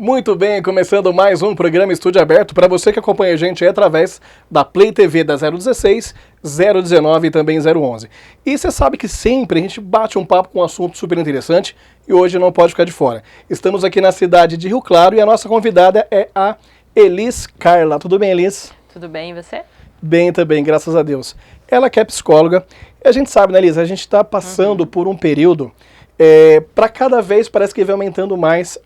Muito bem, começando mais um programa Estúdio Aberto para você que acompanha a gente aí através da Play TV da 016, 019 e também 011. E você sabe que sempre a gente bate um papo com um assunto super interessante e hoje não pode ficar de fora. Estamos aqui na cidade de Rio Claro e a nossa convidada é a Elis Carla. Tudo bem, Elis? Tudo bem, e você? Bem também, graças a Deus. Ela que é psicóloga. E a gente sabe, né, Elis? A gente está passando por um período para cada vez parece que vem aumentando mais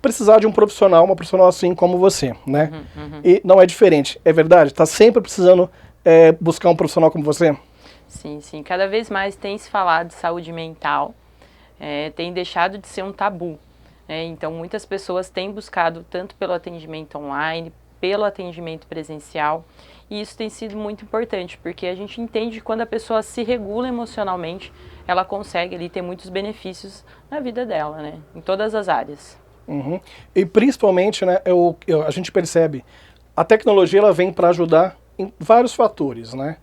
precisar de um profissional, uma profissional assim como você, né? E não é diferente, é verdade? Está sempre precisando buscar um profissional como você? Sim, sim. Cada vez mais tem se falado de saúde mental, tem deixado de ser um tabu. Então, muitas pessoas têm buscado tanto pelo atendimento online, pelo atendimento presencial, e isso tem sido muito importante, porque a gente entende que quando a pessoa se regula emocionalmente, ela consegue ali ter muitos benefícios na vida dela, né? Em todas as áreas. Uhum. E principalmente, né, a gente percebe, a tecnologia ela vem para ajudar em vários fatores, né?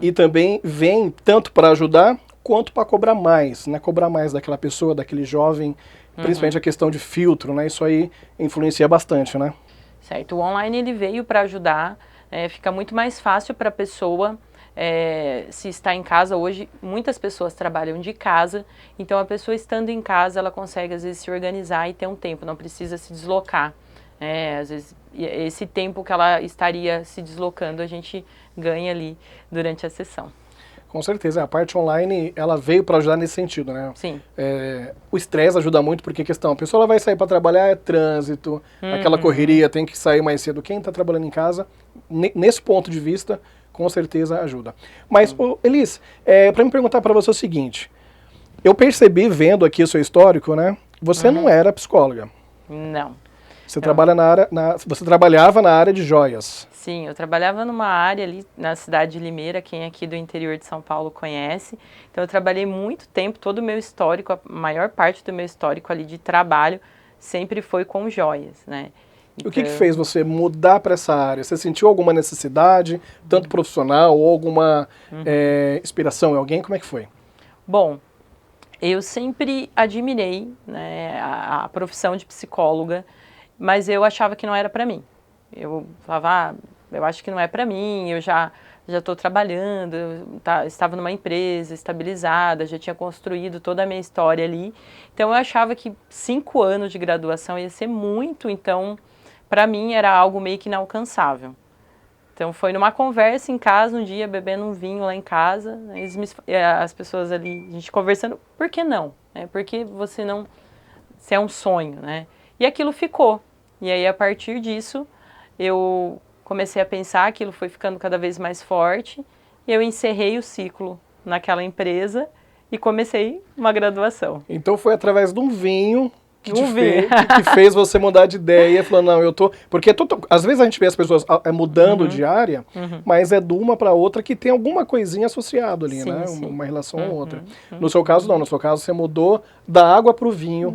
E também vem tanto para ajudar quanto para cobrar mais, né? Cobrar mais daquela pessoa, daquele jovem, principalmente a questão de filtro, né? Isso aí influencia bastante, né? Certo. O online ele veio para ajudar, fica muito mais fácil para a pessoa. Se está em casa hoje, muitas pessoas trabalham de casa, então a pessoa estando em casa, ela consegue às vezes se organizar e ter um tempo, não precisa se deslocar. Às vezes esse tempo que ela estaria se deslocando, a gente ganha ali durante a sessão. Com certeza, a parte online, ela veio para ajudar nesse sentido, né? Sim. O estresse ajuda muito porque a pessoa ela vai sair para trabalhar, é trânsito, aquela correria, tem que sair mais cedo. Quem está trabalhando em casa, nesse ponto de vista, com certeza ajuda. Mas, Elis, para me perguntar para você o seguinte, eu percebi, vendo aqui o seu histórico, né? Você não era psicóloga. Não. Você você trabalhava na área de joias. Sim, eu trabalhava numa área ali na cidade de Limeira, quem aqui do interior de São Paulo conhece. Então eu trabalhei muito tempo, todo o meu histórico, a maior parte do meu histórico ali de trabalho sempre foi com joias, né? O que fez você mudar para essa área? Você sentiu alguma necessidade, tanto profissional ou alguma inspiração em alguém? Como é que foi? Bom, eu sempre admirei, né, a profissão de psicóloga, mas eu achava que não era para mim. Eu falava, eu acho que não é para mim, eu já estou trabalhando, estava numa empresa estabilizada, já tinha construído toda a minha história ali. Então eu achava que 5 anos de graduação ia ser muito, então para mim era algo meio que inalcançável. Então foi numa conversa em casa, um dia bebendo um vinho lá em casa, as pessoas ali, a gente conversando, por que não? Por que você não, se é um sonho, né? E aquilo ficou. E aí a partir disso eu comecei a pensar, aquilo foi ficando cada vez mais forte, e eu encerrei o ciclo naquela empresa e comecei uma graduação. Então foi através de um vinho que fez você mudar de ideia, falando, não, eu tô... Porque às vezes a gente vê as pessoas mudando de área, mas é de uma para outra que tem alguma coisinha associada ali, sim, né? Sim. Uma relação ou outra. No seu caso, não. No seu caso, você mudou da água pro vinho.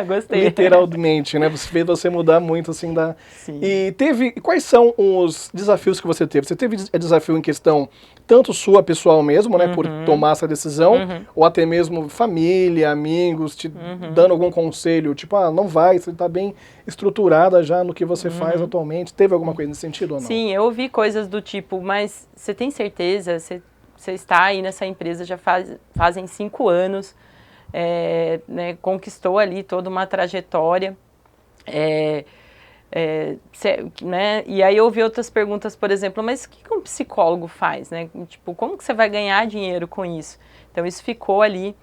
Gostei. Literalmente, né? Fez você mudar muito, assim, da... Sim. E quais são os desafios que você teve? Você teve desafio em questão tanto sua pessoal mesmo, né? Por tomar essa decisão, ou até mesmo família, amigos, te dando algum conselho, tipo, não vai, você está bem estruturada já no que você faz atualmente. Teve alguma coisa nesse sentido ou não? Sim, eu ouvi coisas do tipo, mas você tem certeza? Você está aí nessa empresa já fazem 5 anos, né, conquistou ali toda uma trajetória, né? E aí eu ouvi outras perguntas, por exemplo, mas o que um psicólogo faz, né? Tipo, como que você vai ganhar dinheiro com isso? Então isso ficou ali,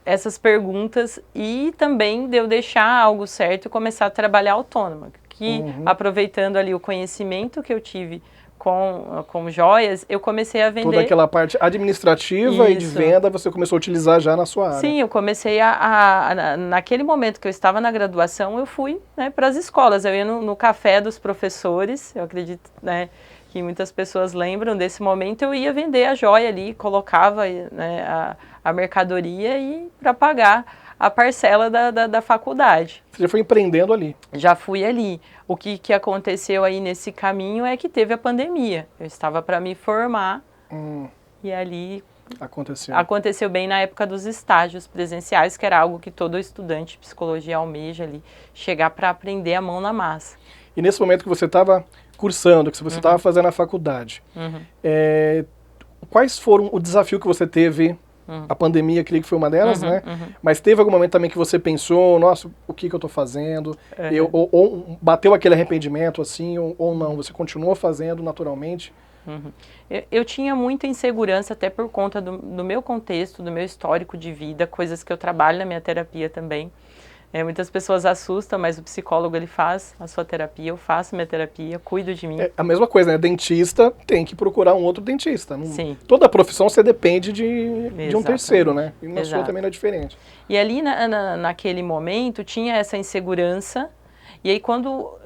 essas perguntas, e também de eu deixar algo certo e começar a trabalhar autônoma, que aproveitando ali o conhecimento que eu tive com joias, eu comecei a vender... Toda aquela parte administrativa e de venda você começou a utilizar já na sua área. Sim, eu comecei naquele momento que eu estava na graduação, eu fui, né, para as escolas, eu ia no café dos professores, eu acredito, né, que muitas pessoas lembram desse momento, eu ia vender a joia ali, colocava, né, a mercadoria para pagar a parcela da faculdade. Você já foi empreendendo ali? Já fui ali. O que aconteceu aí nesse caminho é que teve a pandemia. Eu estava para me formar e ali Aconteceu bem na época dos estágios presenciais, que era algo que todo estudante de psicologia almeja ali, chegar para aprender a mão na massa. E nesse momento que você estava cursando, que você estava fazendo a faculdade, quais foram o desafio que você teve? A pandemia, creio que foi uma delas, né? Mas teve algum momento também que você pensou, nossa, o que eu estou fazendo? Ou bateu aquele arrependimento assim, ou não? Você continuou fazendo naturalmente? Eu tinha muita insegurança, até por conta do meu contexto, do meu histórico de vida, coisas que eu trabalho na minha terapia também. Muitas pessoas assustam, mas o psicólogo ele faz a sua terapia, eu faço minha terapia, cuido de mim. É a mesma coisa, né? Dentista tem que procurar um outro dentista. Sim. Toda profissão você depende de um terceiro, né? E na sua também não é diferente. E ali naquele momento tinha essa insegurança, e aí quando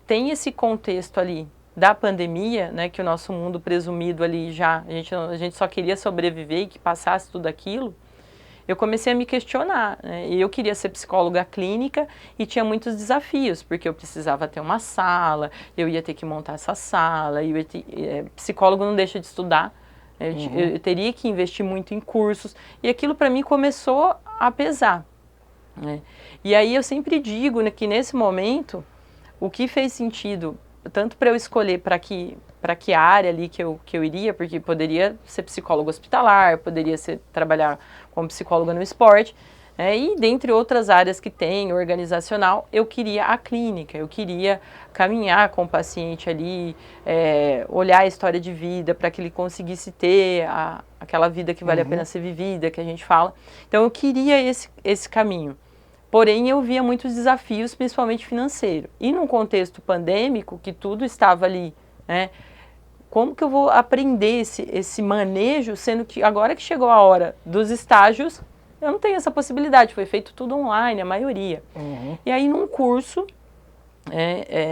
tem esse contexto ali da pandemia, né, que o nosso mundo presumido ali já, a gente só queria sobreviver e que passasse tudo aquilo, eu comecei a me questionar, né? E eu queria ser psicóloga clínica e tinha muitos desafios, porque eu precisava ter uma sala, eu ia ter que montar essa sala, psicólogo não deixa de estudar, eu teria que investir muito em cursos, e aquilo para mim começou a pesar, né? E aí eu sempre digo, né, que nesse momento, o que fez sentido, tanto para eu escolher para que área ali que eu iria, porque poderia ser psicólogo hospitalar, poderia trabalhar como psicóloga no esporte, e dentre outras áreas que tem, organizacional, eu queria a clínica, eu queria caminhar com o paciente ali, olhar a história de vida para que ele conseguisse ter aquela vida que vale a pena ser vivida, que a gente fala. Então eu queria esse caminho. Porém, eu via muitos desafios, principalmente financeiro. E num contexto pandêmico, que tudo estava ali, né? Como que eu vou aprender esse manejo, sendo que agora que chegou a hora dos estágios, eu não tenho essa possibilidade, foi feito tudo online, a maioria. E aí num curso,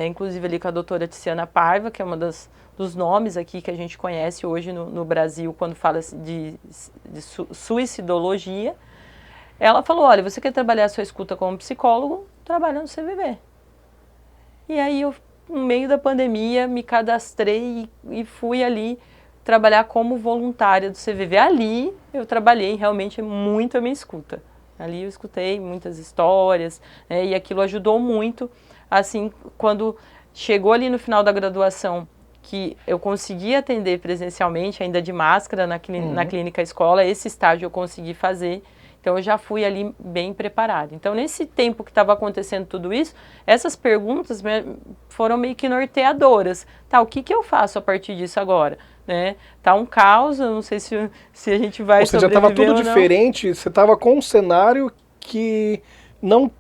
inclusive ali com a doutora Tiziana Paiva, que é uma dos nomes aqui que a gente conhece hoje no Brasil, quando fala de suicidologia, ela falou, olha, você quer trabalhar a sua escuta como psicólogo? Trabalha no CVV. E aí eu, no meio da pandemia, me cadastrei e fui ali trabalhar como voluntária do CVV. Ali eu trabalhei realmente muito a minha escuta. Ali eu escutei muitas histórias, e aquilo ajudou muito. Assim, quando chegou ali no final da graduação, que eu consegui atender presencialmente, ainda de máscara na clínica escola, esse estágio eu consegui fazer. Então, eu já fui ali bem preparada. Então, nesse tempo que estava acontecendo tudo isso, essas perguntas foram meio que norteadoras. Tá, o que eu faço a partir disso agora? Né? Tá um caos, eu não sei se a gente vai sobreviver. Ou seja, estava tudo diferente, você estava com um cenário que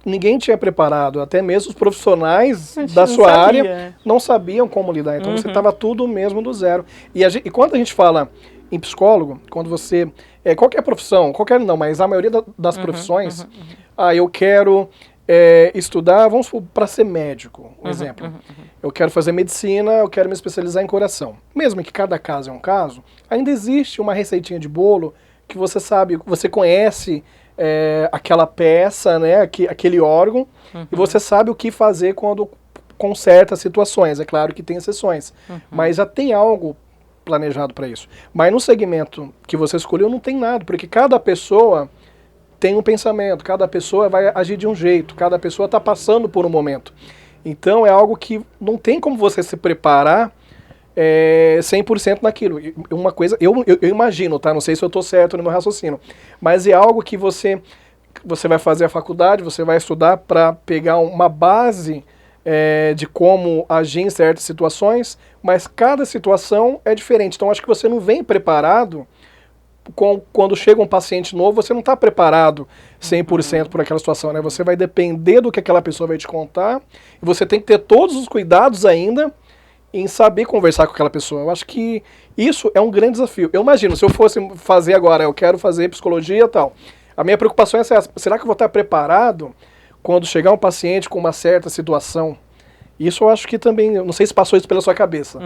ninguém tinha preparado, até mesmo os profissionais da sua área não sabiam como lidar. Então, você estava tudo mesmo do zero. E quando a gente fala em psicólogo, quando você... qualquer profissão, qualquer não, mas a maioria das profissões, eu quero estudar, vamos para ser médico, um exemplo. Eu quero fazer medicina, eu quero me especializar em coração. Mesmo que cada caso é um caso, ainda existe uma receitinha de bolo que você sabe, você conhece aquela peça, né, aquele órgão, e você sabe o que fazer quando com certas situações. É claro que tem exceções, mas já tem algo planejado para isso. Mas no segmento que você escolheu não tem nada, porque cada pessoa tem um pensamento, cada pessoa vai agir de um jeito, cada pessoa está passando por um momento. Então é algo que não tem como você se preparar 100% naquilo. Uma coisa, eu imagino, tá? Não sei se eu estou certo no meu raciocínio, mas é algo que você vai fazer a faculdade, você vai estudar para pegar uma base de como agir em certas situações, mas cada situação é diferente. Então acho que você não vem preparado, quando chega um paciente novo, você não está preparado 100% por aquela situação, né? Você vai depender do que aquela pessoa vai te contar, e você tem que ter todos os cuidados ainda em saber conversar com aquela pessoa. Eu acho que isso é um grande desafio. Eu imagino, se eu fosse fazer agora, eu quero fazer psicologia e tal, a minha preocupação é essa, será que eu vou estar preparado quando chegar um paciente com uma certa situação? Isso eu acho que também, eu não sei se passou isso pela sua cabeça.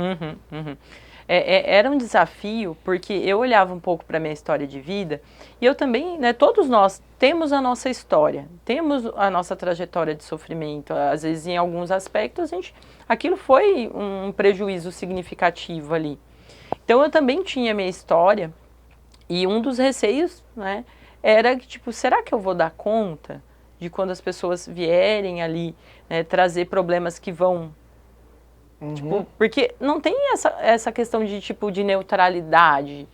Era um desafio, porque eu olhava um pouco para a minha história de vida, e eu também, né, todos nós temos a nossa história, temos a nossa trajetória de sofrimento, às vezes em alguns aspectos, aquilo foi um prejuízo significativo ali. Então eu também tinha a minha história, E um dos receios, né, era que, tipo, será que eu vou dar conta de quando as pessoas vierem ali, né, trazer problemas que vão... Tipo, porque não tem essa questão de, tipo, de neutralidade.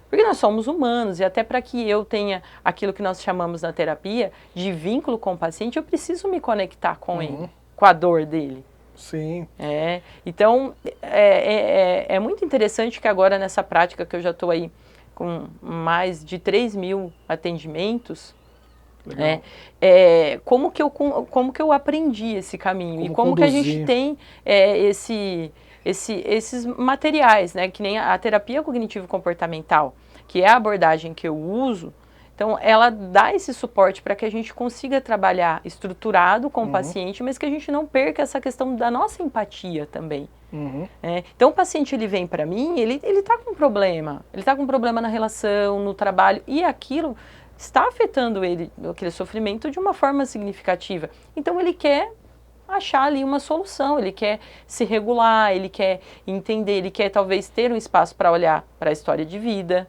Porque nós somos humanos e até para que eu tenha aquilo que nós chamamos na terapia de vínculo com o paciente, eu preciso me conectar com ele, com a dor dele. Sim. Então, é muito interessante que agora nessa prática que eu já estou aí com mais de 3.000 atendimentos, como que eu aprendi esse caminho e como que a gente tem esses materiais, né, que nem a terapia cognitivo-comportamental, que é a abordagem que eu uso. Então, ela dá esse suporte para que a gente consiga trabalhar estruturado com o paciente, mas que a gente não perca essa questão da nossa empatia também. Então, o paciente ele vem para mim, ele está com um problema. Ele está com um problema na relação, no trabalho, e aquilo está afetando ele, aquele sofrimento, de uma forma significativa. Então, ele quer achar ali uma solução, ele quer se regular, ele quer entender, ele quer talvez ter um espaço para olhar para a história de vida.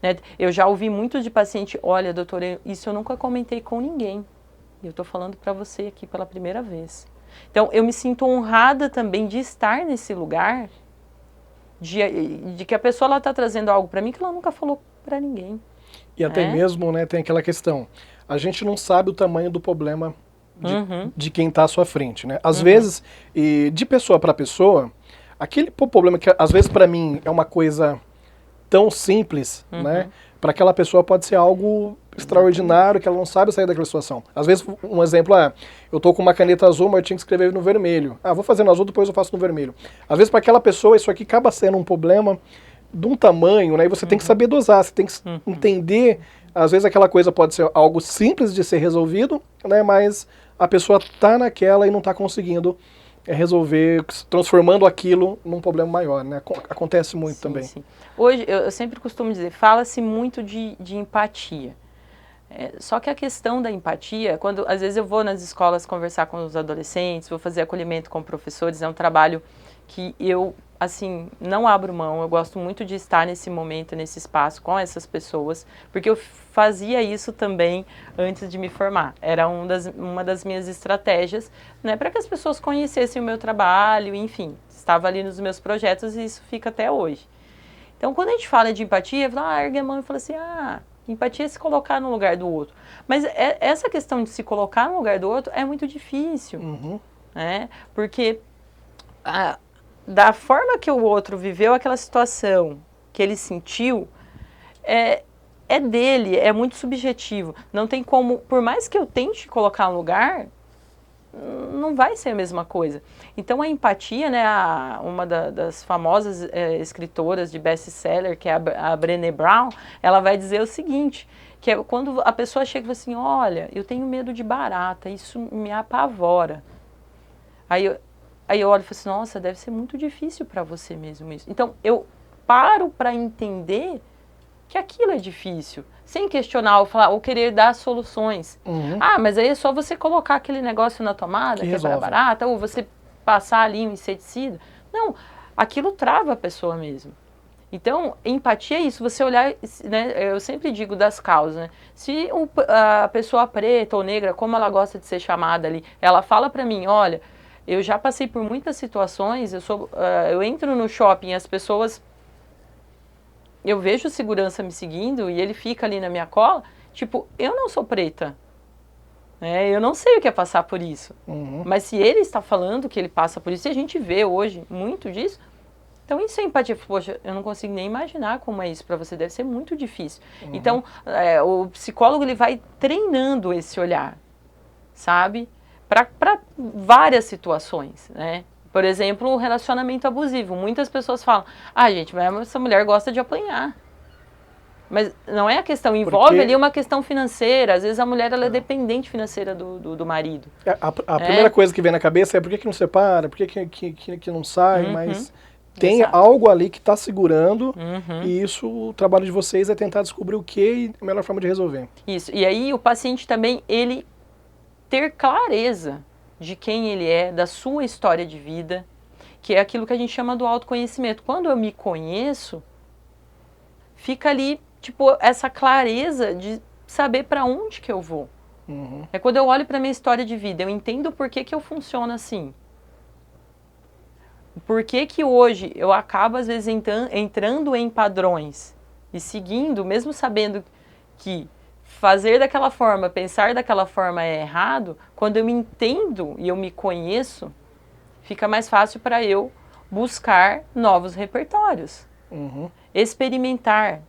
Né? Eu já ouvi muito de paciente, olha, doutora, isso eu nunca comentei com ninguém. Eu estou falando para você aqui pela primeira vez. Então, eu me sinto honrada também de estar nesse lugar, de que a pessoa está trazendo algo para mim que ela nunca falou para ninguém. E até mesmo, né, tem aquela questão, a gente não sabe o tamanho do problema de quem está à sua frente, né? Às vezes, de pessoa para pessoa, aquele problema que às vezes para mim é uma coisa tão simples, né? Para aquela pessoa pode ser algo extraordinário, que ela não sabe sair daquela situação. Às vezes, um exemplo é, eu tô com uma caneta azul, mas eu tinha que escrever no vermelho. Ah, vou fazer no azul, depois eu faço no vermelho. Às vezes, para aquela pessoa, isso aqui acaba sendo um problema de um tamanho, né? E você tem que saber dosar, você tem que entender. Às vezes, aquela coisa pode ser algo simples de ser resolvido, né? Mas a pessoa tá naquela e não tá conseguindo resolver, transformando aquilo num problema maior, né? Acontece muito também. Sim. Hoje, eu sempre costumo dizer, fala-se muito de empatia. Só que a questão da empatia, quando às vezes eu vou nas escolas conversar com os adolescentes, vou fazer acolhimento com professores, é um trabalho que eu, assim, não abro mão, eu gosto muito de estar nesse momento, nesse espaço com essas pessoas, porque eu fazia isso também antes de me formar. Era uma das minhas estratégias, né, para que as pessoas conhecessem o meu trabalho, enfim, estava ali nos meus projetos e isso fica até hoje. Então, quando a gente fala de empatia, ergue a mão e fala assim, empatia é se colocar no lugar do outro. Mas essa questão de se colocar no lugar do outro é muito difícil, né? Porque da forma que o outro viveu aquela situação, que ele sentiu, é dele, é muito subjetivo. Não tem como, por mais que eu tente colocar no lugar, não vai ser a mesma coisa. Então a empatia, né, uma das famosas escritoras de best-seller, que é a Brené Brown, ela vai dizer o seguinte, que é quando a pessoa chega e fala assim, olha, eu tenho medo de barata, isso me apavora. Aí eu olho e falo assim, nossa, deve ser muito difícil para você mesmo isso. Então eu paro para entender que aquilo é difícil, sem questionar ou querer dar soluções. Mas aí é só você colocar aquele negócio na tomada, que é para barata, ou você passar ali um inseticida. Não, aquilo trava a pessoa mesmo. Então, empatia é isso, você olhar, né, eu sempre digo das causas, né? Se a pessoa preta ou negra, como ela gosta de ser chamada ali, ela fala para mim, olha, eu já passei por muitas situações, eu entro no shopping e as pessoas... Eu vejo o segurança me seguindo e ele fica ali na minha cola, tipo, eu não sou preta, né? Eu não sei o que é passar por isso. Mas se ele está falando que ele passa por isso, e a gente vê hoje muito disso, então isso é empatia. Poxa, eu não consigo nem imaginar como é isso para você, deve ser muito difícil. Então, o psicólogo ele vai treinando esse olhar, sabe? Para várias situações, né? Por exemplo, o relacionamento abusivo. Muitas pessoas falam, gente, mas essa mulher gosta de apanhar. Mas não é a questão, envolve ali uma questão financeira. Às vezes a mulher ela é dependente financeira do marido. A primeira coisa que vem na cabeça é por que não separa, por que não sai, mas tem algo ali que está segurando e isso, o trabalho de vocês é tentar descobrir o que e a melhor forma de resolver. Isso, e aí o paciente também, ele ter clareza de quem ele é, da sua história de vida, que é aquilo que a gente chama do autoconhecimento. Quando eu me conheço, fica ali, tipo, essa clareza de saber para onde que eu vou. É quando eu olho para minha história de vida, eu entendo por que que eu funciono assim. Por que que hoje eu acabo, às vezes, entrando em padrões e seguindo, mesmo sabendo que fazer daquela forma, pensar daquela forma é errado, quando eu me entendo e eu me conheço, fica mais fácil para eu buscar novos repertórios. Experimentar,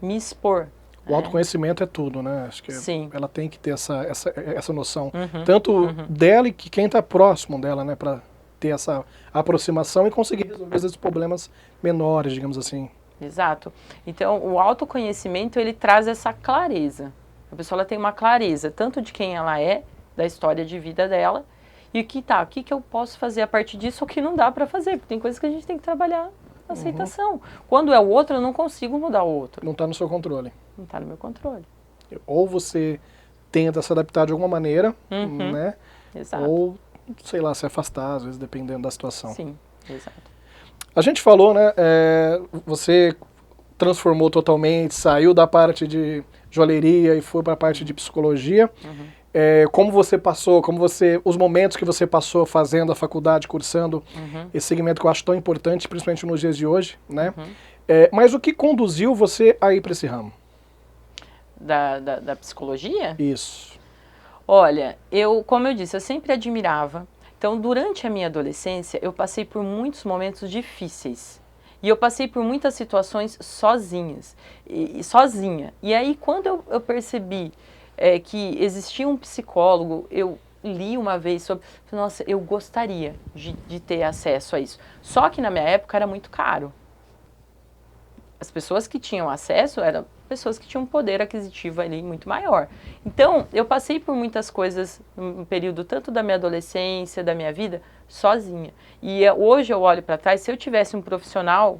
me expor. O autoconhecimento é tudo, né? Acho que Sim. ela tem que ter essa noção. Tanto dela e que quem está próximo dela, né? Para ter essa aproximação e conseguir resolver esses problemas menores, digamos assim. Exato. Então, o autoconhecimento, ele traz essa clareza. A pessoa ela tem uma clareza, tanto de quem ela é, da história de vida dela, e o que eu posso fazer a partir disso, o que não dá para fazer, porque tem coisas que a gente tem que trabalhar na aceitação. Quando é o outro, eu não consigo mudar o outro. Não está no seu controle. Não está no meu controle. Ou você tenta se adaptar de alguma maneira, né? Exato. Ou, sei lá, se afastar, às vezes, dependendo da situação. Sim, exato. A gente falou, né? Você transformou totalmente, saiu da parte de joalheria e foi para a parte de psicologia. Como você passou, os momentos que você passou fazendo a faculdade, cursando esse segmento que eu acho tão importante, principalmente nos dias de hoje, né? Mas o que conduziu você a ir para esse ramo? Da psicologia? Isso. Olha, como eu disse, eu sempre admirava. Então, durante a minha adolescência, eu passei por muitos momentos difíceis. E eu passei por muitas situações sozinha. E aí, quando eu percebi que existia um psicólogo, eu li uma vez sobre... Nossa, eu gostaria de ter acesso a isso. Só que na minha época era muito caro. As pessoas que tinham acesso eram pessoas que tinham um poder aquisitivo ali muito maior. Então, eu passei por muitas coisas no período tanto da minha adolescência, da minha vida, sozinha. E hoje eu olho para trás, se eu tivesse um profissional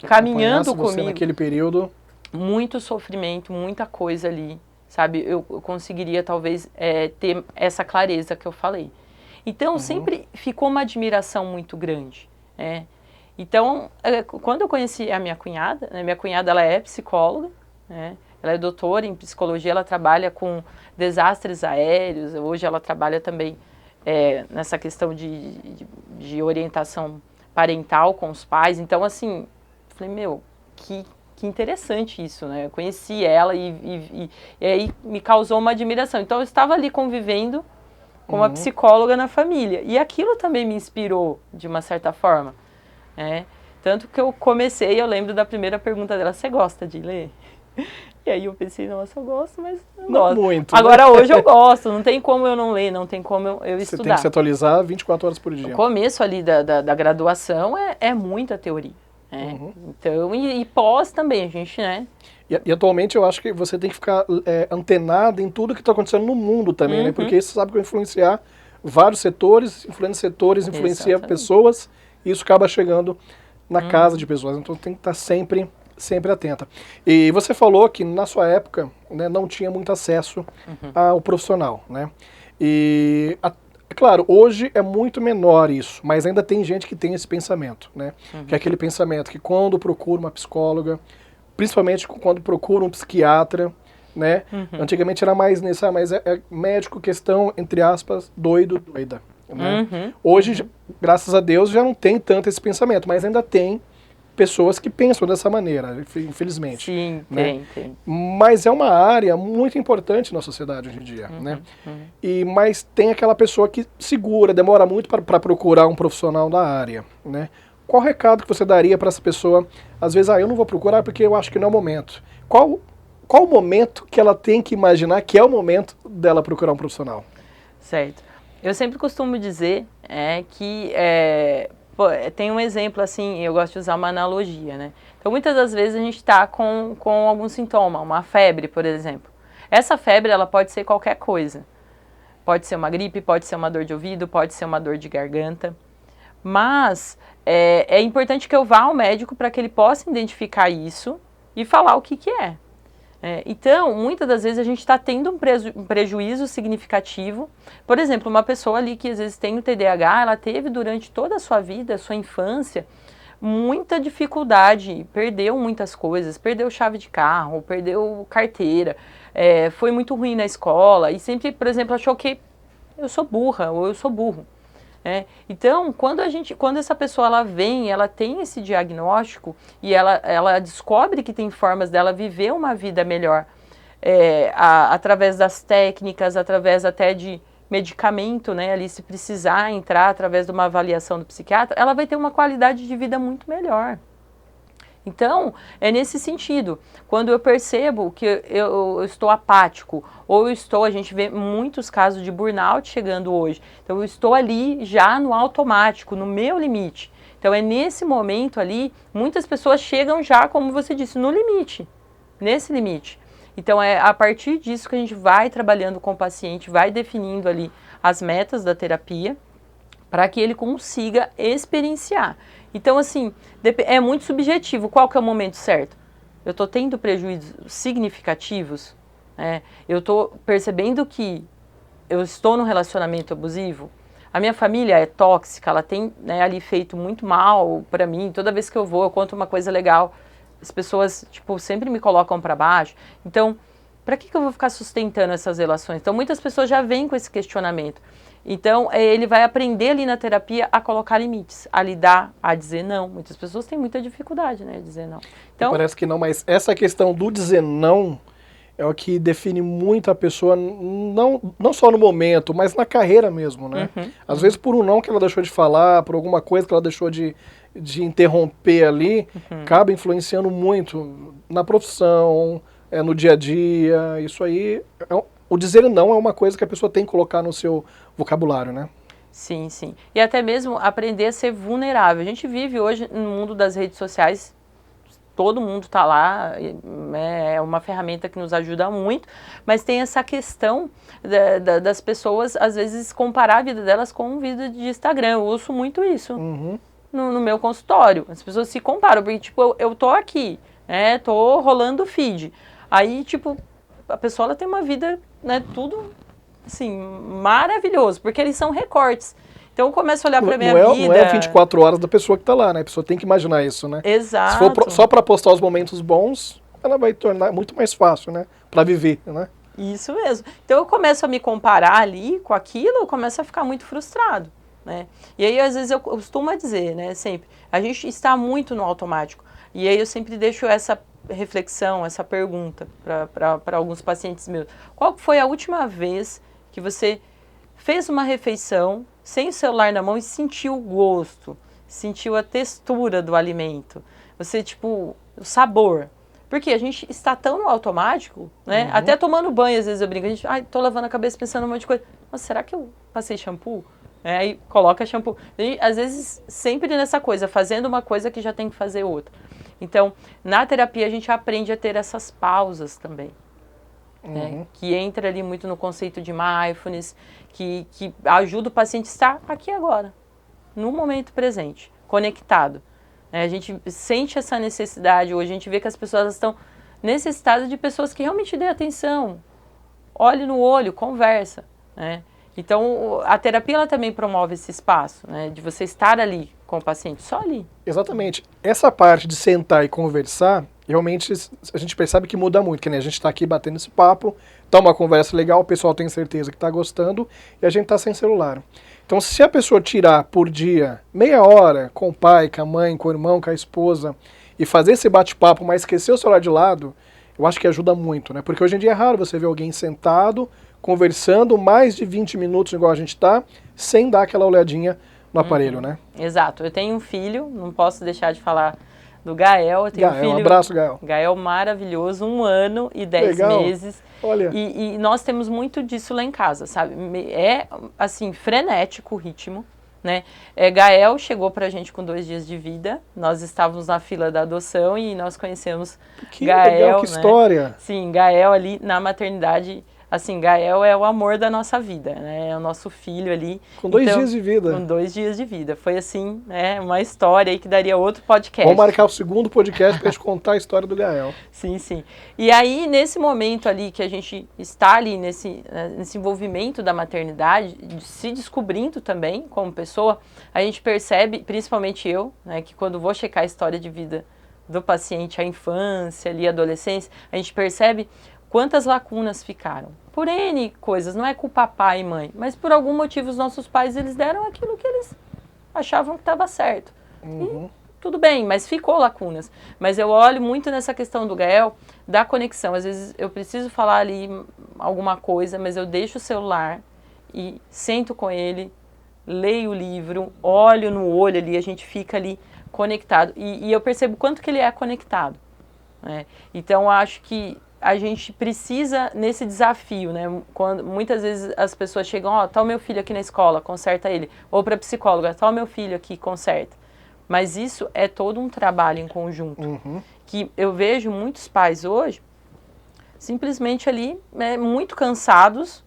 caminhando comigo... Você naquele período... Muito sofrimento, muita coisa ali, sabe? Eu conseguiria talvez ter essa clareza que eu falei. Então, sempre ficou uma admiração muito grande, né? Então, quando eu conheci a minha cunhada, né, minha cunhada ela é psicóloga, né, ela é doutora em psicologia, ela trabalha com desastres aéreos, hoje ela trabalha também nessa questão de orientação parental com os pais. Então, assim, falei, meu, que interessante isso, né? Eu conheci ela e aí me causou uma admiração. Então, eu estava ali convivendo com uma psicóloga na família. E aquilo também me inspirou, de uma certa forma. Tanto que eu eu lembro da primeira pergunta dela, você gosta de ler? E aí eu pensei, nossa, eu gosto, mas não gosto. Muito, agora hoje eu gosto, não tem como eu não ler, não tem como eu estudar. Você tem que se atualizar 24 horas por dia. O começo ali da graduação é muita teoria. Então, e pós também, a gente, né? E atualmente eu acho que você tem que ficar antenado em tudo que está acontecendo no mundo também, né? Porque você sabe que vai influenciar vários setores, influencia pessoas, e isso acaba chegando na casa de pessoas. Então tem que estar sempre atenta. E você falou que na sua época, né, não tinha muito acesso ao profissional, né? E claro, hoje é muito menor isso, mas ainda tem gente que tem esse pensamento, né? Que é aquele pensamento que quando procura uma psicóloga, principalmente quando procura um psiquiatra, né? Antigamente era mais nessa, mas é médico questão, entre aspas, doido, doida. Né? Hoje, graças a Deus, já não tem tanto esse pensamento, mas ainda tem pessoas que pensam dessa maneira, infelizmente. Sim, né? tem. Mas é uma área muito importante na sociedade hoje em dia, né? Mas tem aquela pessoa que segura, demora muito para procurar um profissional da área, né? Qual recado que você daria para essa pessoa? Às vezes, eu não vou procurar porque eu acho que não é o momento. Qual o momento que ela tem que imaginar que é o momento dela procurar um profissional? Certo. Eu sempre costumo dizer que tem um exemplo assim, eu gosto de usar uma analogia, né? Então, muitas das vezes a gente está com algum sintoma, uma febre, por exemplo. Essa febre, ela pode ser qualquer coisa. Pode ser uma gripe, pode ser uma dor de ouvido, pode ser uma dor de garganta. Mas é importante que eu vá ao médico para que ele possa identificar isso e falar o que é. Então, muitas das vezes a gente está tendo um prejuízo significativo. Por exemplo, uma pessoa ali que às vezes tem o TDAH, ela teve durante toda a sua vida, a sua infância, muita dificuldade, perdeu muitas coisas, perdeu chave de carro, perdeu carteira, foi muito ruim na escola e sempre, por exemplo, achou que eu sou burra ou eu sou burro. Então, quando essa pessoa ela vem, ela tem esse diagnóstico e ela descobre que tem formas dela viver uma vida melhor, através das técnicas, através até de medicamento, né, ali se precisar entrar através de uma avaliação do psiquiatra, ela vai ter uma qualidade de vida muito melhor. Então, é nesse sentido, quando eu percebo que eu estou apático, ou a gente vê muitos casos de burnout chegando hoje, então eu estou ali já no automático, no meu limite. Então é nesse momento ali, muitas pessoas chegam já, como você disse, no limite, nesse limite. Então é a partir disso que a gente vai trabalhando com o paciente, vai definindo ali as metas da terapia, para que ele consiga experienciar. Então, assim, é muito subjetivo. Qual que é o momento certo? Eu estou tendo prejuízos significativos? Eu estou percebendo que eu estou num relacionamento abusivo? A minha família é tóxica, ela tem, né, ali feito muito mal para mim. Toda vez que eu vou, eu conto uma coisa legal. As pessoas, tipo, sempre me colocam para baixo. Então, para que eu vou ficar sustentando essas relações? Então, muitas pessoas já vêm com esse questionamento. Então, ele vai aprender ali na terapia a colocar limites, a lidar, a dizer não. Muitas pessoas têm muita dificuldade, né, de dizer não. Então, parece que não, mas essa questão do dizer não é o que define muito a pessoa, não só no momento, mas na carreira mesmo, né? Às vezes por um não que ela deixou de falar, por alguma coisa que ela deixou de interromper ali, acaba influenciando muito na profissão, no dia a dia. Isso aí, o dizer não é uma coisa que a pessoa tem que colocar no seu vocabulário, né? Sim, sim. E até mesmo aprender a ser vulnerável. A gente vive hoje no mundo das redes sociais, todo mundo está lá, é uma ferramenta que nos ajuda muito, mas tem essa questão das pessoas, às vezes, comparar a vida delas com um vídeo de Instagram. Eu ouço muito isso no meu consultório. As pessoas se comparam, porque, tipo, eu tô aqui, né, tô rolando o feed. Aí, tipo, a pessoa ela tem uma vida, né, tudo, assim, maravilhoso, porque eles são recortes. Então eu começo a olhar pra minha vida... Não é 24 horas da pessoa que tá lá, né? A pessoa tem que imaginar isso, né? Exato. Se for só para postar os momentos bons, ela vai tornar muito mais fácil, né? Para viver, né? Isso mesmo. Então eu começo a me comparar ali com aquilo, eu começo a ficar muito frustrado, né? E aí às vezes eu costumo dizer, né, sempre, a gente está muito no automático. E aí eu sempre deixo essa reflexão, essa pergunta para alguns pacientes meus. Qual foi a última vez que você fez uma refeição sem o celular na mão e sentiu o gosto, sentiu a textura do alimento, você, tipo, o sabor. Porque a gente está tão no automático, né? Até tomando banho, às vezes eu brinco, a gente, tô lavando a cabeça pensando um monte de coisa. Nossa, será que eu passei shampoo? Aí coloca shampoo. E, às vezes, sempre nessa coisa, fazendo uma coisa que já tem que fazer outra. Então, na terapia a gente aprende a ter essas pausas também. Que entra ali muito no conceito de mindfulness, que ajuda o paciente a estar aqui agora, no momento presente, conectado. A gente sente essa necessidade, hoje a gente vê que as pessoas estão necessitadas de pessoas que realmente dêem atenção, olhe no olho, conversa, né? Então, a terapia ela também promove esse espaço, né, de você estar ali com o paciente, só ali. Exatamente. Essa parte de sentar e conversar, realmente a gente percebe que muda muito, que nem a gente está aqui batendo esse papo, tá uma conversa legal, o pessoal tem certeza que está gostando e a gente está sem celular. Então, se a pessoa tirar por dia meia hora com o pai, com a mãe, com o irmão, com a esposa e fazer esse bate-papo, mas esquecer o celular de lado, eu acho que ajuda muito, né? Porque hoje em dia é raro você ver alguém sentado, conversando mais de 20 minutos, igual a gente está, sem dar aquela olhadinha no aparelho, né? Exato. Eu tenho um filho, não posso deixar de falar do Gael. Eu tenho um filho, um abraço, Gael. Gael maravilhoso, 1 ano e 10 meses. Olha. E nós temos muito disso lá em casa, sabe? É, assim, frenético o ritmo, né? Gael chegou pra gente com 2 dias de vida. Nós estávamos na fila da adoção e nós conhecemos que Gael. Legal, que história! Sim, Gael ali na maternidade. assim, Gael é o amor da nossa vida, né? É o nosso filho ali. Com 2 dias de vida. Com 2 dias de vida. Foi assim, né? Uma história aí que daria outro podcast. Vamos marcar o segundo podcast para a gente contar a história do Gael. Sim, sim. E aí, nesse momento ali que a gente está ali nesse envolvimento da maternidade, se descobrindo também como pessoa, a gente percebe, principalmente eu, né, que quando vou checar a história de vida do paciente, a infância, ali, a adolescência, a gente percebe quantas lacunas ficaram. Por N coisas, não é culpa pai e mãe, mas por algum motivo os nossos pais, eles deram aquilo que eles achavam que estava certo. E tudo bem, mas ficou lacunas. Mas eu olho muito nessa questão do Gael, da conexão. Às vezes eu preciso falar ali alguma coisa, mas eu deixo o celular e sento com ele, leio o livro, olho no olho ali, a gente fica ali conectado. E eu percebo quanto que ele é conectado. Né? Então, acho que a gente precisa nesse desafio, né? Quando muitas vezes as pessoas chegam, ó, tá o meu filho aqui na escola, conserta ele. Ou para psicóloga, tá o meu filho aqui, conserta. Mas isso é todo um trabalho em conjunto. Que eu vejo muitos pais hoje, simplesmente ali, muito cansados,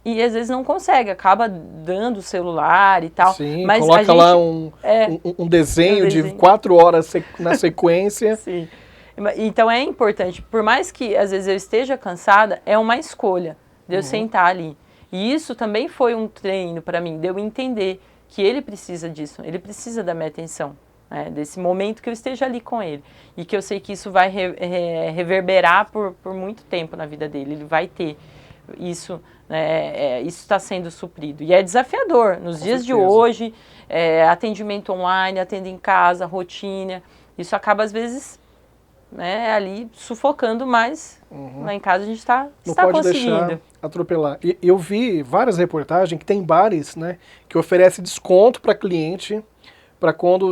e às vezes não consegue, acaba dando o celular e tal. Sim, mas coloca a gente, lá um desenho de 4 horas na sequência. Sim. Então é importante, por mais que às vezes eu esteja cansada, é uma escolha de eu sentar ali. E isso também foi um treino para mim, de eu entender que ele precisa disso, ele precisa da minha atenção, né, desse momento que eu esteja ali com ele. E que eu sei que isso vai reverberar por muito tempo na vida dele, ele vai ter isso, isso está sendo suprido. E é desafiador, nos dias de hoje, atendimento online, atendo em casa, rotina, isso acaba às vezes ali sufocando, mas lá em casa a gente está conseguindo. Deixar atropelar. E eu vi várias reportagens que tem bares, né, que oferece desconto para cliente, para quando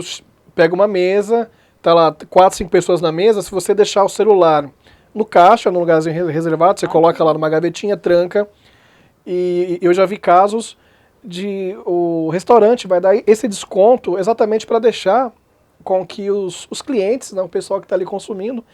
pega uma mesa, tá lá 4, 5 pessoas na mesa, se você deixar o celular no caixa, num lugarzinho reservado, você coloca lá numa gavetinha, tranca. E eu já vi casos de o restaurante vai dar esse desconto exatamente para deixar com que os clientes, né, o pessoal que está ali consumindo,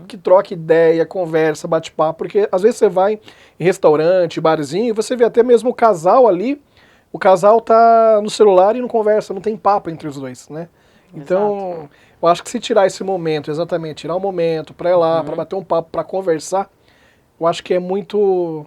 que troque ideia, conversa, bate-papo, porque às vezes você vai em restaurante, barzinho, você vê até mesmo o casal ali, o casal tá no celular e não conversa, não tem papo entre os dois, né? Então, exato. Eu acho que se tirar esse momento, exatamente, tirar um momento para ir lá, para bater um papo, para conversar, eu acho que é muito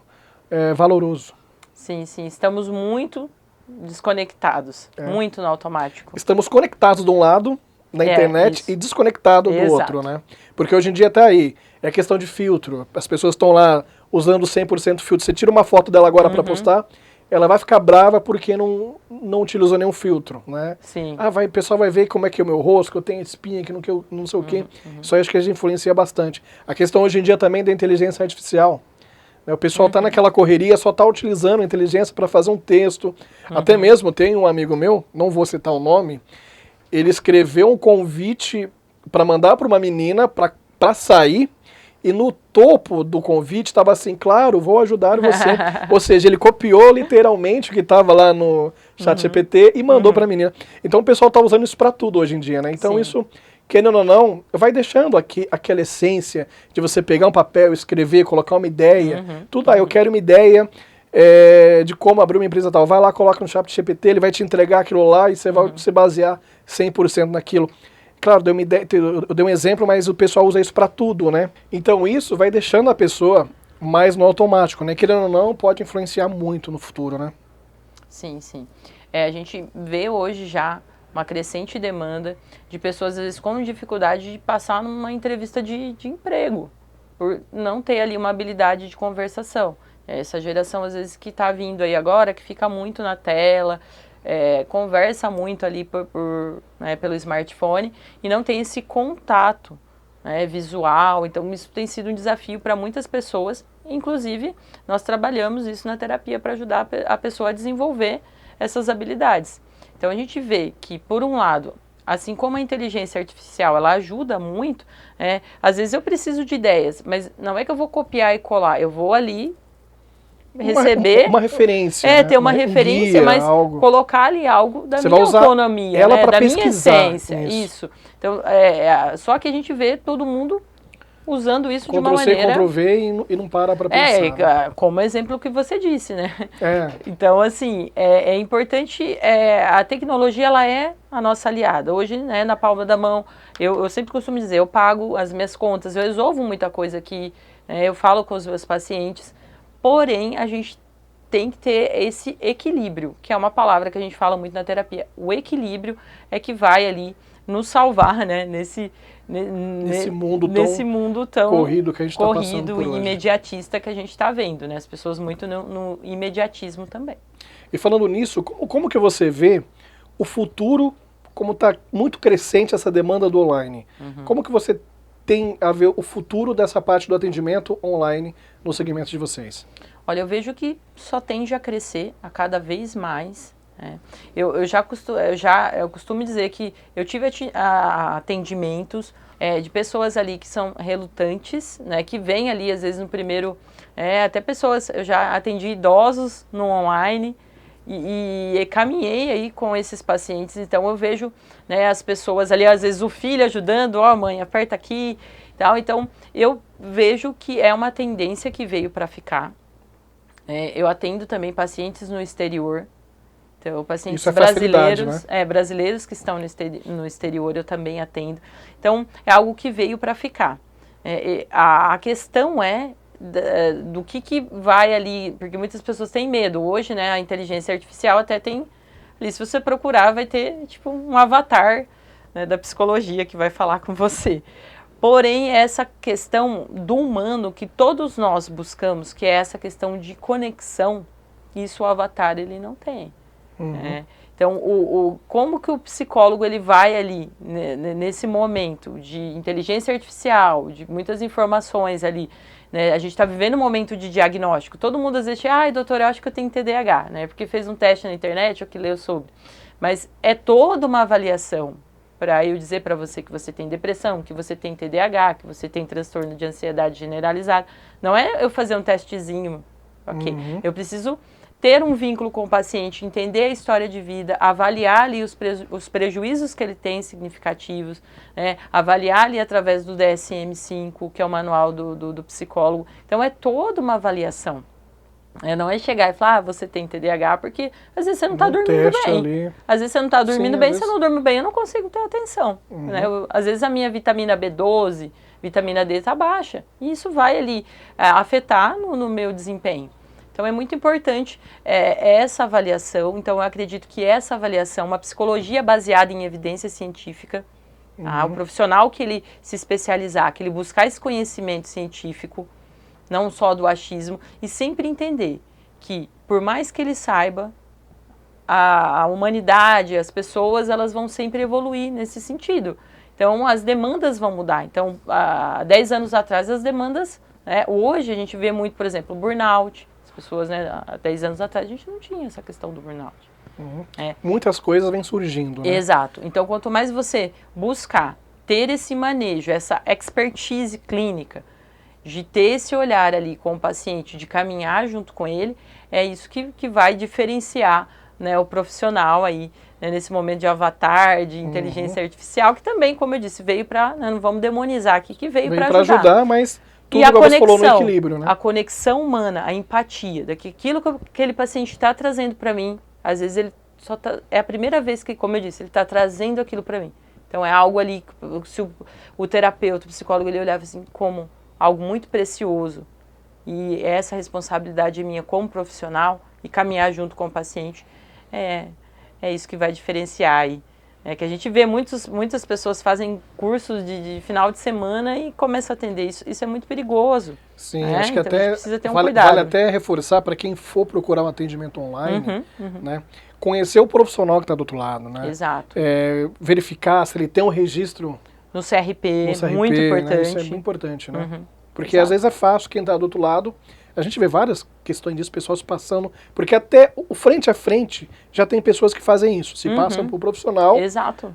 valoroso. Sim, sim, estamos muito desconectados, muito no automático. Estamos conectados de um lado, na internet, isso. E desconectado do outro, né? Porque hoje em dia tá aí, é questão de filtro, as pessoas estão lá usando 100% filtro, você tira uma foto dela agora para postar, ela vai ficar brava porque não utilizou nenhum filtro, né? Sim. O pessoal vai ver como é que é o meu rosto, que eu tenho espinha, que não sei o quê. Isso aí acho que a gente influencia bastante. A questão hoje em dia também da inteligência artificial. O pessoal está naquela correria, só está utilizando a inteligência para fazer um texto. Até mesmo tem um amigo meu, não vou citar o nome, ele escreveu um convite para mandar para uma menina para sair, e no topo do convite estava assim, claro, vou ajudar você. Ou seja, ele copiou literalmente o que estava lá no ChatGPT e mandou para a menina. Então o pessoal está usando isso para tudo hoje em dia, né? Então isso, querendo ou não, vai deixando aquela essência de você pegar um papel, escrever, colocar uma ideia. Tudo aí, eu quero uma ideia de como abrir uma empresa tal. Vai lá, coloca no ChatGPT, ele vai te entregar aquilo lá e você vai se basear 100% naquilo. Claro, eu dei um exemplo, mas o pessoal usa isso para tudo, né? Então isso vai deixando a pessoa mais no automático, né? Querendo ou não, pode influenciar muito no futuro, né? Sim, sim. A gente vê hoje já uma crescente demanda de pessoas, às vezes, com dificuldade de passar numa entrevista de emprego, por não ter ali uma habilidade de conversação. Essa geração, às vezes, que está vindo aí agora, que fica muito na tela, conversa muito ali pelo smartphone e não tem esse contato visual. Então isso tem sido um desafio para muitas pessoas, inclusive nós trabalhamos isso na terapia para ajudar a pessoa a desenvolver essas habilidades. Então a gente vê que, por um lado, assim como a inteligência artificial, ela ajuda muito, às vezes eu preciso de ideias, mas não é que eu vou copiar e colar, eu vou ali receber uma referência, ter uma referência, guia, mas algo. Colocar ali algo da minha autonomia, ela da minha essência, isso. Então, só que a gente vê todo mundo usando isso de uma Ctrl+C, maneira... Ctrl+V e não para pra pensar. Como exemplo que você disse, né? É. Então, assim, é importante, a tecnologia, ela é a nossa aliada. Hoje, né, na palma da mão, eu sempre costumo dizer, eu pago as minhas contas, eu resolvo muita coisa aqui, né, eu falo com os meus pacientes, porém, a gente tem que ter esse equilíbrio, que é uma palavra que a gente fala muito na terapia. O equilíbrio é que vai ali nos salvar, né, nesse mundo tão corrido que a gente está passando por e hoje. Imediatista que a gente está vendo, né? As pessoas muito no imediatismo também. E falando nisso, como que você vê o futuro, como está muito crescente essa demanda do online? Como que você tem a ver o futuro dessa parte do atendimento online no segmento de vocês? Olha, eu vejo que só tende a crescer a cada vez mais. Eu costumo dizer que eu tive atendimentos de pessoas ali que são relutantes, né, que vêm ali às vezes no primeiro, até pessoas, eu já atendi idosos no online e caminhei aí com esses pacientes, então eu vejo, né, as pessoas ali, às vezes o filho ajudando, mãe, aperta aqui, tal, então eu vejo que é uma tendência que veio para ficar. Eu atendo também pacientes no exterior. Então, pacientes brasileiros, né? Brasileiros que estão no exterior, eu também atendo. Então, é algo que veio para ficar. A questão do que vai ali, porque muitas pessoas têm medo. Hoje, né, a inteligência artificial até tem, ali, se você procurar, vai ter tipo um avatar, né, da psicologia que vai falar com você. Porém, essa questão do humano que todos nós buscamos, que é essa questão de conexão, isso o avatar ele não tem. Então, como que o psicólogo ele vai ali, né, nesse momento de inteligência artificial, de muitas informações ali, né, a gente está vivendo um momento de diagnóstico, todo mundo às vezes diz, doutor, eu acho que eu tenho TDAH, né, porque fez um teste na internet ou que leu sobre, mas é toda uma avaliação para eu dizer para você que você tem depressão, que você tem TDAH, que você tem transtorno de ansiedade generalizada, não é eu fazer um testezinho, ok? Eu preciso ter um vínculo com o paciente, entender a história de vida, avaliar ali os prejuízos que ele tem significativos, né? Avaliar ali através do DSM-5, que é o manual do psicólogo. Então, é toda uma avaliação. Não é chegar e falar, você tem TDAH, porque às vezes você não está dormindo bem. Ali. Às vezes você não está dormindo bem, se eu não durmo bem, eu não consigo ter atenção. Né? Às vezes a minha vitamina B12, vitamina D está baixa. E isso vai ali afetar no meu desempenho. Então é muito importante essa avaliação. Então eu acredito que essa avaliação, uma psicologia baseada em evidência científica, o profissional que ele se especializar, que ele buscar esse conhecimento científico, não só do achismo, e sempre entender que, por mais que ele saiba, a humanidade, as pessoas, elas vão sempre evoluir nesse sentido. Então, as demandas vão mudar. Então, há 10 anos atrás, as demandas, né, hoje a gente vê muito, por exemplo, o burnout. As pessoas, né, há 10 anos atrás, a gente não tinha essa questão do burnout. Muitas coisas vêm surgindo, né? Exato. Então, quanto mais você buscar ter esse manejo, essa expertise clínica, de ter esse olhar ali com o paciente, de caminhar junto com ele, é isso que vai diferenciar, né, o profissional aí, né, nesse momento de avatar, de inteligência artificial, que também, como eu disse, veio para, né, não vamos demonizar aqui, que veio para ajudar, mas tudo e a conexão, você falou no equilíbrio, né? A conexão humana, a empatia, aquilo que aquele paciente está trazendo para mim, às vezes ele só é a primeira vez que, como eu disse, ele está trazendo aquilo para mim. Então é algo ali, se o terapeuta, o psicólogo, ele olhava assim como algo muito precioso, e essa responsabilidade minha como profissional e caminhar junto com o paciente é isso que vai diferenciar aí. Que a gente vê muitas pessoas fazem cursos de final de semana e começam a atender isso é muito perigoso. Sim, acho que então até precisa ter um cuidado. Vale até reforçar para quem for procurar um atendimento online, né, conhecer o profissional que está do outro lado, né? Exato. Verificar se ele tem um registro no CRP, muito importante. Né? Isso é muito importante, né? Porque às vezes é fácil quem está do outro lado. A gente vê várias questões disso, pessoas passando. Porque até o frente a frente já tem pessoas que fazem isso. Se passam para o profissional. Exato.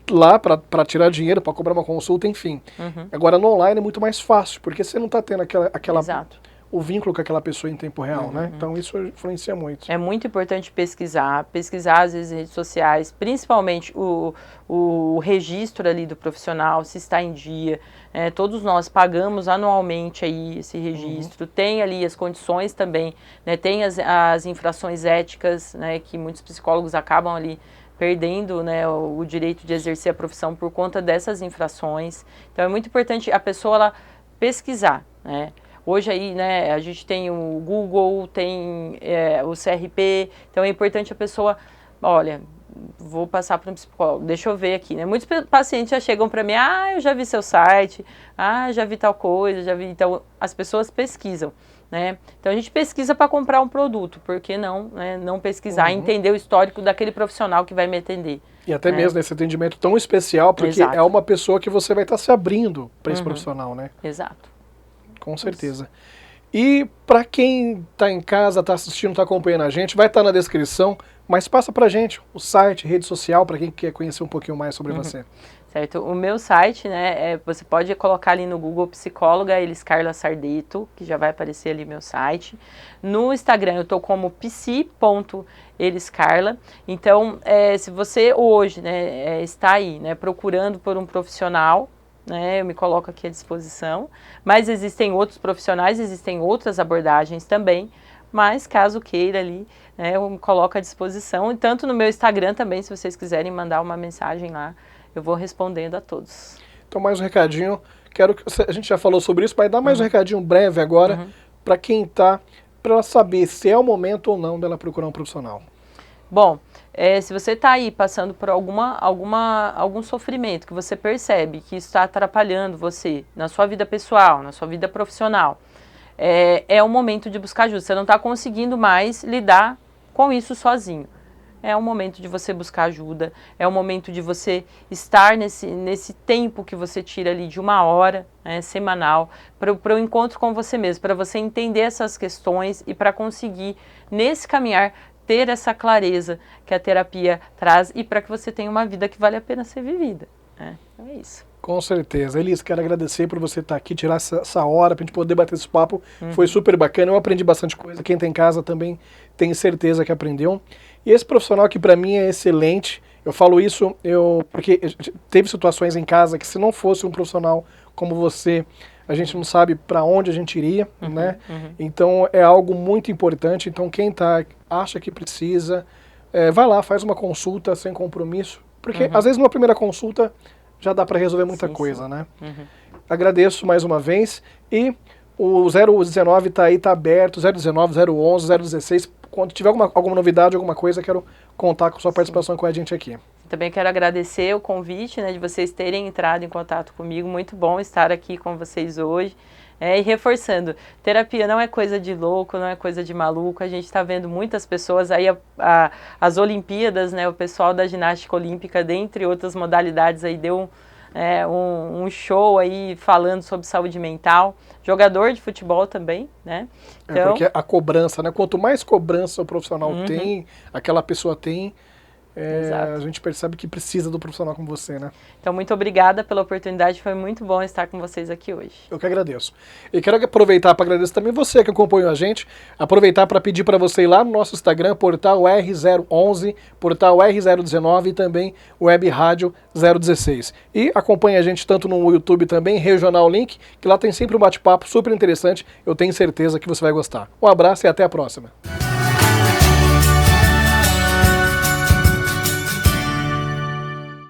Lá para tirar dinheiro, para cobrar uma consulta, enfim. Agora no online é muito mais fácil, porque você não está tendo aquela o vínculo com aquela pessoa em tempo real, né? Então isso influencia muito. É muito importante pesquisar às vezes redes sociais, principalmente o registro ali do profissional, se está em dia. Todos nós pagamos anualmente aí esse registro, tem ali as condições também, né? Tem as infrações éticas, né? Que muitos psicólogos acabam ali perdendo, né, o direito de exercer a profissão por conta dessas infrações. Então é muito importante a pessoa ela pesquisar, né? Hoje aí, né, a gente tem o Google, tem o CRP, então é importante a pessoa, olha, vou passar para um psicólogo, deixa eu ver aqui, né? Muitos pacientes já chegam para mim, eu já vi seu site, já vi tal coisa, já vi, então as pessoas pesquisam. Né? Então a gente pesquisa para comprar um produto, por que não, né, não pesquisar, entender o histórico daquele profissional que vai me atender. E até mesmo nesse atendimento tão especial, porque é uma pessoa que você vai estar se abrindo para esse profissional, né? Exato. Com certeza. E para quem está em casa, está assistindo, está acompanhando a gente, vai estar na descrição, mas passa para a gente o site, rede social, para quem quer conhecer um pouquinho mais sobre você. Certo, o meu site, né, você pode colocar ali no Google psicóloga Elis Carla Sardeto, que já vai aparecer ali meu site. No Instagram eu tô como psi.eliscarla. Então, se você hoje, né, está aí, né, procurando por um profissional, né, eu me coloco aqui à disposição. Mas existem outros profissionais, existem outras abordagens também. Mas caso queira ali, né, eu me coloco à disposição. E tanto no meu Instagram também, se vocês quiserem mandar uma mensagem lá, eu vou respondendo a todos. Então, mais um recadinho. A gente já falou sobre isso, mas dá mais um recadinho breve agora para quem está, para ela saber se é o momento ou não dela procurar um profissional. Bom, se você está aí passando por algum sofrimento que você percebe que está atrapalhando você na sua vida pessoal, na sua vida profissional, é o momento de buscar ajuda. Você não está conseguindo mais lidar com isso sozinho. É o momento de você buscar ajuda, é o momento de você estar nesse tempo que você tira ali de 1 hora, né, semanal, para o encontro com você mesmo, para você entender essas questões e para conseguir, nesse caminhar, ter essa clareza que a terapia traz e para que você tenha uma vida que vale a pena ser vivida. Né? Então é isso. Com certeza. Elis, quero agradecer por você estar aqui, tirar essa hora para a gente poder bater esse papo. Foi super bacana, eu aprendi bastante coisa. Quem está em casa também tem certeza que aprendeu. E esse profissional que para mim é excelente, eu falo isso porque teve situações em casa que se não fosse um profissional como você, a gente não sabe para onde a gente iria, né? Então é algo muito importante. Então quem acha que precisa, vai lá, faz uma consulta sem compromisso, porque às vezes numa primeira consulta já dá para resolver muita coisa, né? Agradeço mais uma vez e o 019 está aí, está aberto, 019, 011, 016. Quando tiver alguma novidade, alguma coisa, quero contar com sua participação com a gente aqui. Também quero agradecer o convite, né, de vocês terem entrado em contato comigo. Muito bom estar aqui com vocês hoje. E reforçando, terapia não é coisa de louco, não é coisa de maluco. A gente está vendo muitas pessoas aí, as Olimpíadas, né, o pessoal da ginástica olímpica, dentre outras modalidades, aí deu um show aí falando sobre saúde mental. Jogador de futebol também, né? Então, porque a cobrança, né? Quanto mais cobrança o profissional tem, aquela pessoa tem, a gente percebe que precisa do profissional como você, né? Então, muito obrigada pela oportunidade, foi muito bom estar com vocês aqui hoje. Eu que agradeço. E quero aproveitar para agradecer também você que acompanhou a gente, aproveitar para pedir para você ir lá no nosso Instagram, portal R011, portal R019 e também Web Rádio 016. E acompanhe a gente tanto no YouTube também, Regional Link, que lá tem sempre um bate-papo super interessante, eu tenho certeza que você vai gostar. Um abraço e até a próxima.